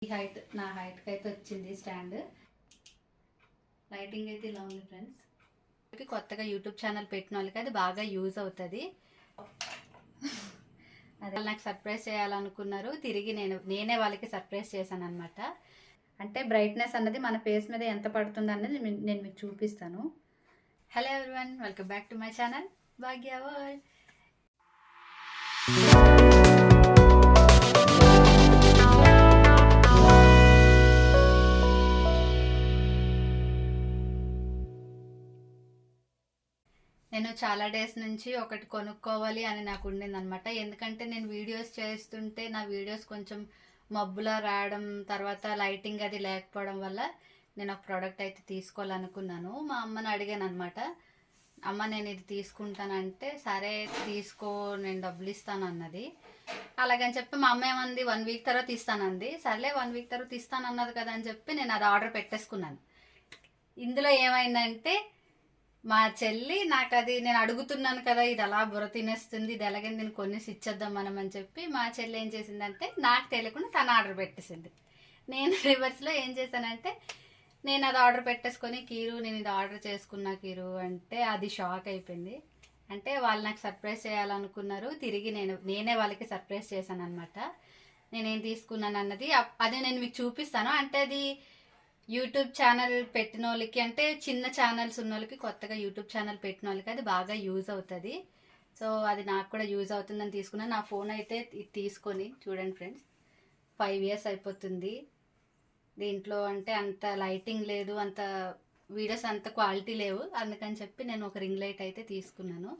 ఈ హైట్ నా హైట్కి అయితే వచ్చింది స్టాండ్. లైటింగ్ అయితే ఇలా ఉంది ఫ్రెండ్స్. కొత్తగా యూట్యూబ్ ఛానల్ పెట్టిన వాళ్ళకి అది బాగా యూజ్ అవుతుంది. అదే నాకు సర్ప్రైజ్ చేయాలనుకున్నారు, తిరిగి నేనే వాళ్ళకి సర్ప్రైజ్ చేశాను అనమాట. అంటే బ్రైట్నెస్ అన్నది మన ఫేస్ మీద ఎంత పడుతుంది అన్నది నేను మీకు చూపిస్తాను. Hello everyone, welcome back to my channel Bhagya world. నేను చాలా డేస్ నుంచి ఒకటి కొనుక్కోవాలి అని నాకు ఉండిందనమాట. ఎందుకంటే నేను వీడియోస్ చేస్తుంటే నా వీడియోస్ కొంచెం మబ్బులా రావడం, తర్వాత లైటింగ్ అది లేకపోవడం వల్ల నేను ఒక ప్రోడక్ట్ అయితే తీసుకోవాలనుకున్నాను. మా అమ్మని అడిగాను అనమాట. అమ్మ నేను ఇది తీసుకుంటానంటే సరే తీసుకో, నేను డబ్బులు ఇస్తాను అన్నది. అలాగని చెప్పి మా అమ్మ ఏమంది 1 వీక్ తర్వాత ఇస్తానంది. సర్లే 1 వీక్ తర్వాత ఇస్తానన్నది కదా అని చెప్పి నేను అది ఆర్డర్ పెట్టేసుకున్నాను. ఇందులో ఏమైందంటే మా చెల్లి నాకు అది నేను అడుగుతున్నాను కదా, ఇది అలా బుర్ర తినేస్తుంది, ఇది ఎలాగని నేను కొనేసి ఇచ్చేద్దాం మనం అని చెప్పి మా చెల్లి ఏం చేసిందంటే నాకు తెలియకుండా తను ఆర్డర్ పెట్టేసింది. నేను రివర్స్లో ఏం చేశానంటే నేను అది ఆర్డర్ పెట్టేసుకొని కీరు నేను ఇది ఆర్డర్ చేసుకున్నా కీరు అంటే అది షాక్ అయిపోయింది. అంటే వాళ్ళు నాకు సర్ప్రైజ్ చేయాలనుకున్నారు, తిరిగి నేనే వాళ్ళకి సర్ప్రైజ్ చేశాను అనమాట. నేనేం తీసుకున్నాను అన్నది అది నేను మీకు చూపిస్తాను. అంటే అది యూట్యూబ్ ఛానల్ పెట్టిన వాళ్ళకి, అంటే చిన్న ఛానల్స్ ఉన్న వాళ్ళకి, కొత్తగా యూట్యూబ్ ఛానల్ పెట్టిన వాళ్ళకి అది బాగా యూజ్ అవుతుంది. సో అది నాకు కూడా యూజ్ అవుతుందని తీసుకున్నాను. నా ఫోన్ అయితే తీసుకొని చూడండి ఫ్రెండ్స్, 5 years అయిపోతుంది. దీంట్లో అంటే అంత లైటింగ్ లేదు, అంత వీడియోస్ అంత క్వాలిటీ లేవు. అందుకని చెప్పి నేను ఒక రింగ్ లైట్ అయితే తీసుకున్నాను.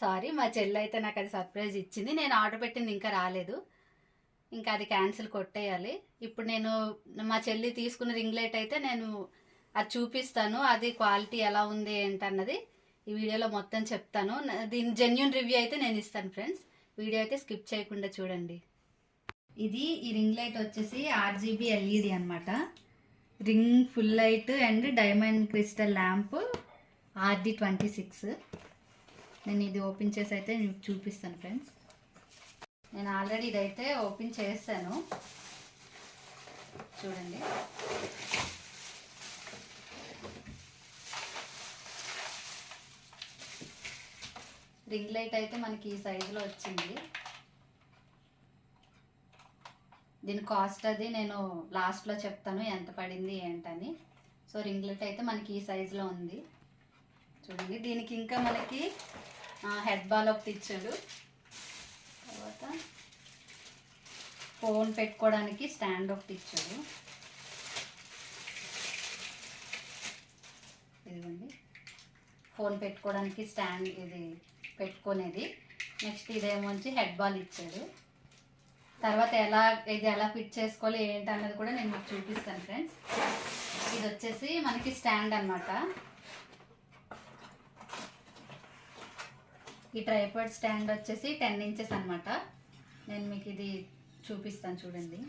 సారీ, మా చెల్లి అయితే నాకు అది సర్ప్రైజ్ ఇచ్చింది. నేను ఆర్డర్ పెట్టింది ఇంకా రాలేదు, ఇంకా అది క్యాన్సిల్ కొట్టేయాలి. ఇప్పుడు నేను మా చెల్లి తీసుకున్న రింగ్ లైట్ అయితే నేను అది చూపిస్తాను. అది క్వాలిటీ ఎలా ఉంది ఏంటన్నది ఈ వీడియోలో మొత్తం చెప్తాను. దీని జెన్యూన్ రివ్యూ అయితే నేను ఇస్తాను ఫ్రెండ్స్. వీడియో అయితే స్కిప్ చేయకుండా చూడండి. ఇది ఈ రింగ్ లైట్ వచ్చేసి RGB LED అనమాట. Ring full light and diamond crystal lamp RD26. నేను ఇది ఓపెన్ చేసి అయితే మీకు చూపిస్తాను ఫ్రెండ్స్. నేను ఆల్రెడీ ఇదైతే ఓపెన్ చేశాను, చూడండి. రింగ్ లైట్ అయితే మనకి ఈ సైజులో వచ్చింది. దీని కాస్ట్ అది నేను లాస్ట్లో చెప్తాను ఎంత పడింది ఏంటని. సో రింగ్ లైట్ అయితే మనకి ఈ సైజులో ఉంది, చూడండి. దీనికి ఇంకా మనకి హెడ్ బాల్ ఒకటి ఇచ్చాడు. తర్వాత ఫోన్ పెట్టుకోవడానికి స్టాండ్ ఒకటి ఇచ్చాడు. ఇదిగోండి ఫోన్ పెట్టుకోవడానికి స్టాండ్, ఇది పెట్టుకునేది. నెక్స్ట్ ఇదేమోంచి హెడ్ బాల్ ఇచ్చాడు. తర్వాత ఇది ఎలా ఫిట్ చేసుకోవాలి ఏంటన్నది కూడా నేను మీకు చూపిస్తాను ఫ్రెండ్స్. ఇది వచ్చేసి మనకి స్టాండ్ అన్నమాట. ఈ ట్రైపాడ్ స్టాండ్ వచ్చేసి 10 inches అనమాట. నేను మీకు ఇది చూపిస్తాను చూడండి.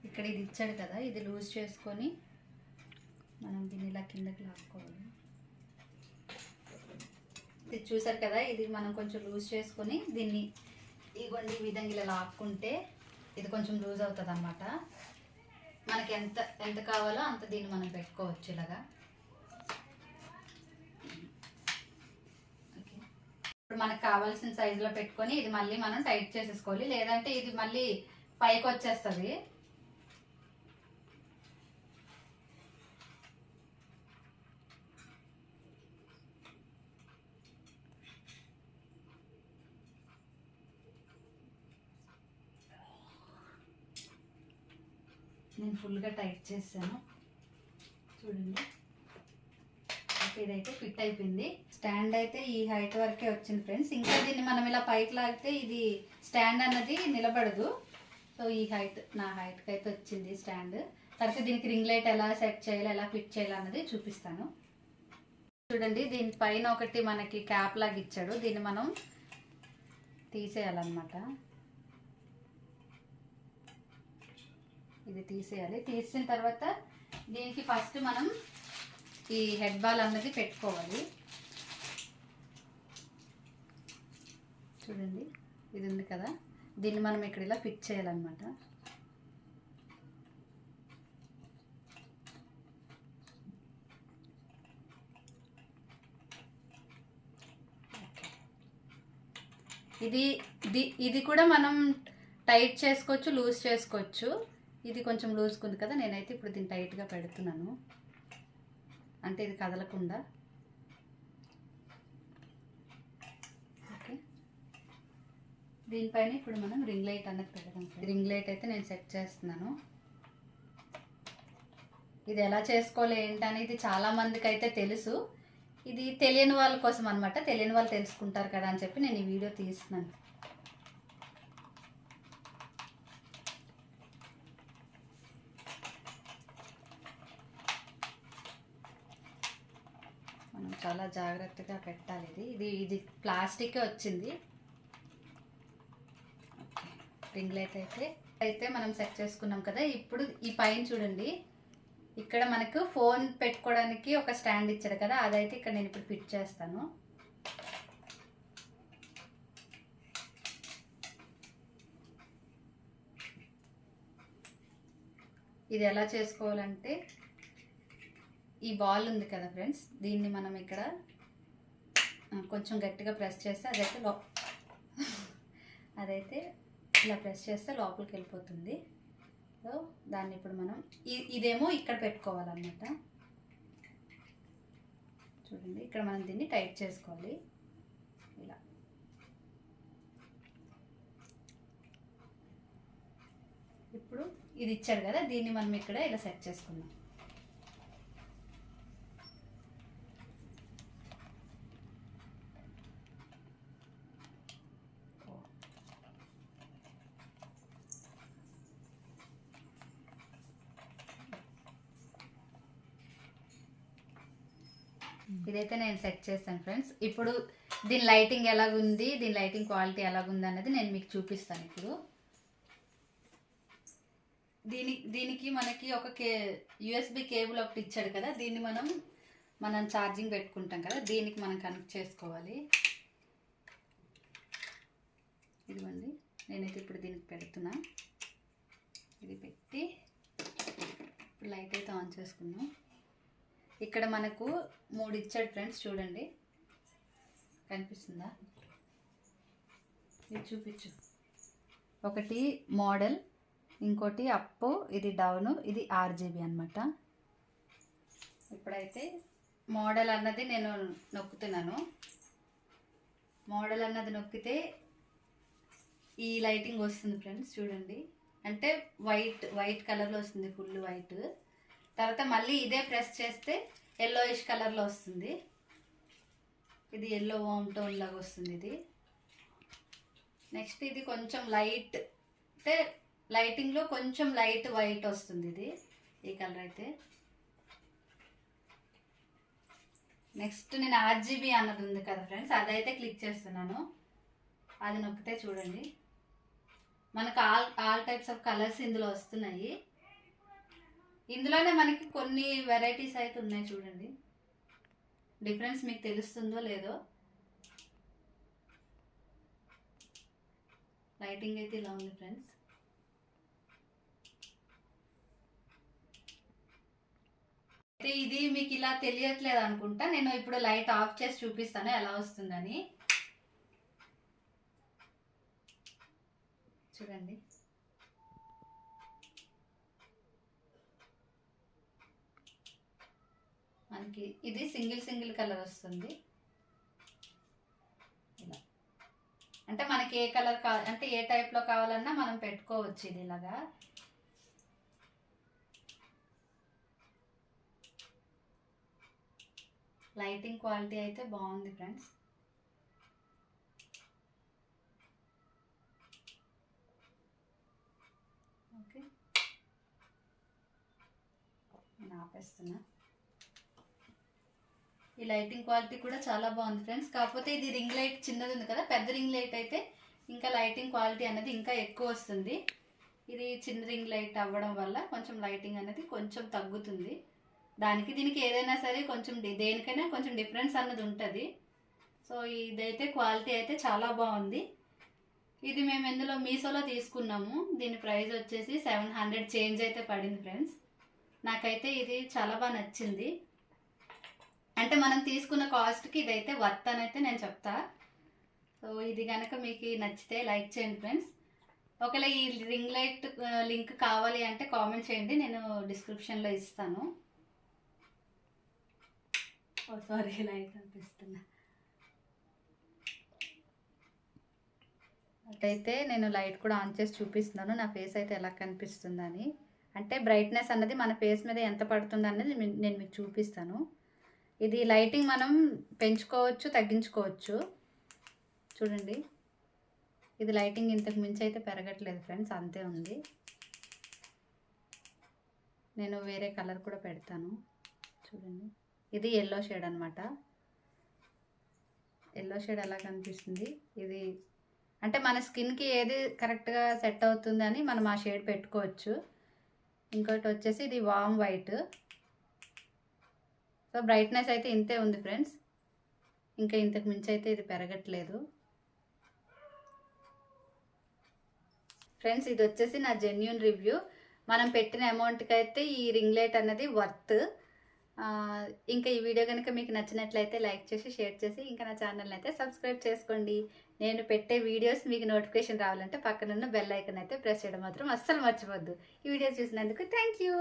ఇక్కడ ఇది ఇచ్చాడు కదా, ఇది లూజ్ చేసుకొని మనం దీన్ని ఇలా కిందకి లాక్కోవాలి. ఇది చూసారు కదా, ఇది మనం కొంచెం లూజ్ చేసుకొని దీన్ని ఇగోండి ఈ విధంగా ఇలా లాక్కుంటే ఇది కొంచెం లూజ్ అవుతుంది అనమాట. మనకి ఎంత కావాలో అంత దీన్ని మనం పెట్టుకోవచ్చు ఇలాగా. ఇప్పుడు మనకు కావాల్సిన సైజులో పెట్టుకొని ఇది మళ్ళీ మనం టైట్ చేసేసుకోవాలి, లేదంటే ఇది మళ్ళీ పైకి వచ్చేస్తుంది. నేను ఫుల్గా టైట్ చేశాను, చూడండి. ఇదైతే ఫిట్ అయిపోయింది. స్టాండ్ అయితే ఈ హైట్ వరకే వచ్చింది ఫ్రెండ్స్. ఇంకా దీన్ని మనం ఇలా పైకి లాగితే ఇది స్టాండ్ అన్నది నిలబడదు. సో ఈ హైట్ నా హైట్కి అయితే వచ్చింది స్టాండ్. తర్వాత దీనికి రింగ్ లైట్ ఎలా సెట్ చేయాలి, ఎలా ఫిట్ చేయాలి అన్నది చూపిస్తాను. చూడండి, దీనిపైన ఒకటి మనకి క్యాప్ లాగా ఇచ్చాడు. దీన్ని మనం తీసేయాలన్నమాట. ఇది తీసేయాలి. తీసిన తర్వాత దీనికి ఫస్ట్ మనం ఈ హెడ్ బాల్ అన్నది పెట్టుకోవాలి. చూడండి ఇది ఉంది కదా, దీన్ని మనం ఇక్కడ ఇలా ఫిట్ చేయాలన్నమాట. ఇది కూడా మనం టైట్ చేసుకోవచ్చు, లూజ్ చేసుకోవచ్చు. ఇది కొంచెం లూజ్గా ఉంది కదా, నేనైతే ఇప్పుడు దీన్ని టైట్గా పెడుతున్నాను, అంటే ఇది కదలకుండా. ఓకే, దీనిపైన ఇప్పుడు మనం రింగ్ లైట్ అన్నది పెడదాం. రింగ్ లైట్ అయితే నేను సెట్ చేస్తున్నాను. ఇది ఎలా చేసుకోవాలి ఏంటనేది చాలా మందికి అయితే తెలుసు, ఇది తెలియని వాళ్ళ కోసం అనమాట. తెలియని వాళ్ళు తెలుసుకుంటారు కదా అని చెప్పి నేను ఈ వీడియో తీస్తున్నాను. మనం చాలా జాగ్రత్తగా పెట్టాలి. ఇది ప్లాస్టిక్ వచ్చింది. రింగ్ లైట్ అయితే మనం సెట్ చేసుకున్నాం కదా. ఇప్పుడు ఈ పైన చూడండి, ఇక్కడ మనకు ఫోన్ పెట్టుకోవడానికి ఒక స్టాండ్ ఇచ్చాడు కదా, అదైతే ఇక్కడ నేను ఇప్పుడు ఫిట్ చేస్తాను. ఇది ఎలా చేసుకోవాలంటే, ఈ బాల్ ఉంది కదా ఫ్రెండ్స్, దీన్ని మనం ఇక్కడ కొంచెం గట్టిగా ప్రెస్ చేస్తే అదైతే ఇలా ప్రెస్ చేస్తే లోపలికి వెళ్ళిపోతుంది. సో దాన్ని ఇప్పుడు మనం ఇదేమో ఇక్కడ పెట్టుకోవాలన్నమాట. చూడండి, ఇక్కడ మనం దీన్ని టైట్ చేసుకోవాలి ఇలా. ఇప్పుడు ఇది ఇచ్చాడు కదా, దీన్ని మనం ఇక్కడ ఇలా సెట్ చేసుకుందాం. ఇదైతే నేను సెట్ చేస్తాను ఫ్రెండ్స్. ఇప్పుడు దీని లైటింగ్ ఎలాగుంది, దీని లైటింగ్ క్వాలిటీ ఎలాగుంది అన్నది నేను మీకు చూపిస్తాను. ఇప్పుడు దీనికి మనకి ఒక యూఎస్బి కేబుల్ ఒకటి ఇచ్చాడు కదా, దీన్ని మనం ఛార్జింగ్ పెట్టుకుంటాం కదా, దీనికి మనం కనెక్ట్ చేసుకోవాలి. ఇదిగోండి, నేనైతే ఇప్పుడు దీనికి పెడుతున్నా. ఇది పెట్టి ఇప్పుడు లైట్ అయితే ఆన్ చేసుకున్నాం. ఇక్కడ మనకు 3 ఇచ్చాడు ఫ్రెండ్స్, చూడండి కనిపిస్తుందా? ఇది చూపించు. ఒకటి మోడల్, ఇంకోటి అప్, ఇది డౌన్, ఇది RGB అన్నమాట. ఇప్పుడైతే మోడల్ అన్నది నేను నొక్కుతున్నాను. మోడల్ అన్నది నొక్కితే ఈ లైటింగ్ వస్తుంది ఫ్రెండ్స్, చూడండి. అంటే వైట్ కలర్లో వస్తుంది, ఫుల్ వైట్. తర్వాత మళ్ళీ ఇదే ప్రెస్ చేస్తే ఎల్లోయిష్ కలర్లో వస్తుంది. ఇది ఎల్లో వామ్ టోన్ లాగా వస్తుంది ఇది. నెక్స్ట్ ఇది కొంచెం లైట్, అంటే లైటింగ్లో కొంచెం లైట్ వైట్ వస్తుంది ఇది, ఈ కలర్ అయితే. నెక్స్ట్ నేను RGB అన్నది ఉంది కదా ఫ్రెండ్స్, అదైతే క్లిక్ చేస్తున్నాను. అది నొక్కితే చూడండి, మనకు ఆల్ టైప్స్ ఆఫ్ కలర్స్ ఇందులో వస్తున్నాయి. ఇందులోనే మనకి కొన్ని వెరైటీస్ అయితే ఉన్నాయి, చూడండి. డిఫరెన్స్ మీకు తెలుస్తుందో లేదో. లైటింగ్ అయితే ఇలా ఉంది ఫ్రెండ్స్. అయితే ఇది మీకు ఇలా తెలియట్లేదు అనుకుంటా, నేను ఇప్పుడు లైట్ ఆఫ్ చేసి చూపిస్తాను ఎలా వస్తుందని. చూడండి, మనకి ఇది సింగిల్ కలర్ వస్తుంది ఇలా. అంటే మనకి ఏ కలర్ అంటే ఏ టైప్లో కావాలన్నా మనం పెట్టుకోవచ్చు ఇది ఇలాగా. లైటింగ్ క్వాలిటీ అయితే బాగుంది ఫ్రెండ్స్. ఓకే, నేను ఆపేస్తున్నా. ఈ లైటింగ్ క్వాలిటీ కూడా చాలా బాగుంది ఫ్రెండ్స్. కాకపోతే ఇది రింగ్ లైట్ చిన్నది ఉంది కదా, పెద్ద రింగ్ లైట్ అయితే ఇంకా లైటింగ్ క్వాలిటీ అనేది ఇంకా ఎక్కువ వస్తుంది. ఇది చిన్న రింగ్ లైట్ అవ్వడం వల్ల కొంచెం లైటింగ్ అనేది కొంచెం తగ్గుతుంది. దీనికి ఏదైనా సరే కొంచెం దేనికైనా కొంచెం డిఫరెన్స్ అన్నది ఉంటుంది. సో ఇదైతే క్వాలిటీ అయితే చాలా బాగుంది. ఇది మేము ఎందులో మీషోలో తీసుకున్నాము. దీని ప్రైస్ వచ్చేసి 700 చేంజ్ అయితే పడింది ఫ్రెండ్స్. నాకైతే ఇది చాలా బాగా నచ్చింది. అంటే మనం తీసుకున్న కాస్ట్కి ఇదైతే వర్త్ అని అయితే నేను చెప్తా. సో ఇది కనుక మీకు నచ్చితే లైక్ చేయండి ఫ్రెండ్స్. ఒకవేళ ఈ రింగ్ లైట్ లింక్ కావాలి అంటే కామెంట్ చేయండి, నేను డిస్క్రిప్షన్లో ఇస్తాను. ఓ సారీ, లైట్ అనిపిస్తున్నా. అయితే నేను లైట్ కూడా ఆన్ చేసి చూపిస్తున్నాను నా ఫేస్ అయితే ఎలా కనిపిస్తుందని. అంటే బ్రైట్నెస్ అన్నది మన ఫేస్ మీద ఎంత పడుతుంది అనేది నేను మీకు చూపిస్తాను. ఇది లైటింగ్ మనం పెంచుకోవచ్చు, తగ్గించుకోవచ్చు. చూడండి, ఇది లైటింగ్ ఇంతకు మించి అయితే పెరగట్లేదు ఫ్రెండ్స్, అంతే ఉంది. నేను వేరే కలర్ కూడా పెడతాను. చూడండి, ఇది ఎల్లో షేడ్ అనమాట. ఎల్లో షేడ్ ఎలా కనిపిస్తుంది. ఇది అంటే మన స్కిన్కి ఏది కరెక్ట్గా సెట్ అవుతుందని మనం ఆ షేడ్ పెట్టుకోవచ్చు. ఇంకోటి వచ్చేసి ఇది వామ్ వైట్. సో బ్రైట్నెస్ అయితే ఇంతే ఉంది ఫ్రెండ్స్, ఇంకా ఇంతకు మించి అయితే ఇది పెరగట్లేదు ఫ్రెండ్స్. ఇది వచ్చేసి నా జెన్యూన్ రివ్యూ. మనం పెట్టిన అమౌంట్కి అయితే ఈ రింగ్ లైట్ అన్నది వర్త్. ఇంకా ఈ వీడియో కనుక మీకు నచ్చినట్లయితే లైక్ చేసి, షేర్ చేసి, ఇంకా నా ఛానల్ని అయితే సబ్స్క్రైబ్ చేసుకోండి. నేను పెట్టే వీడియోస్ మీకు నోటిఫికేషన్ రావాలంటే పక్కనున్న బెల్ ఐకాన్ అయితే ప్రెస్ చేయడం మాత్రం అస్సలు మర్చిపోద్దు. ఈ వీడియో చూసినందుకు థ్యాంక్ యూ.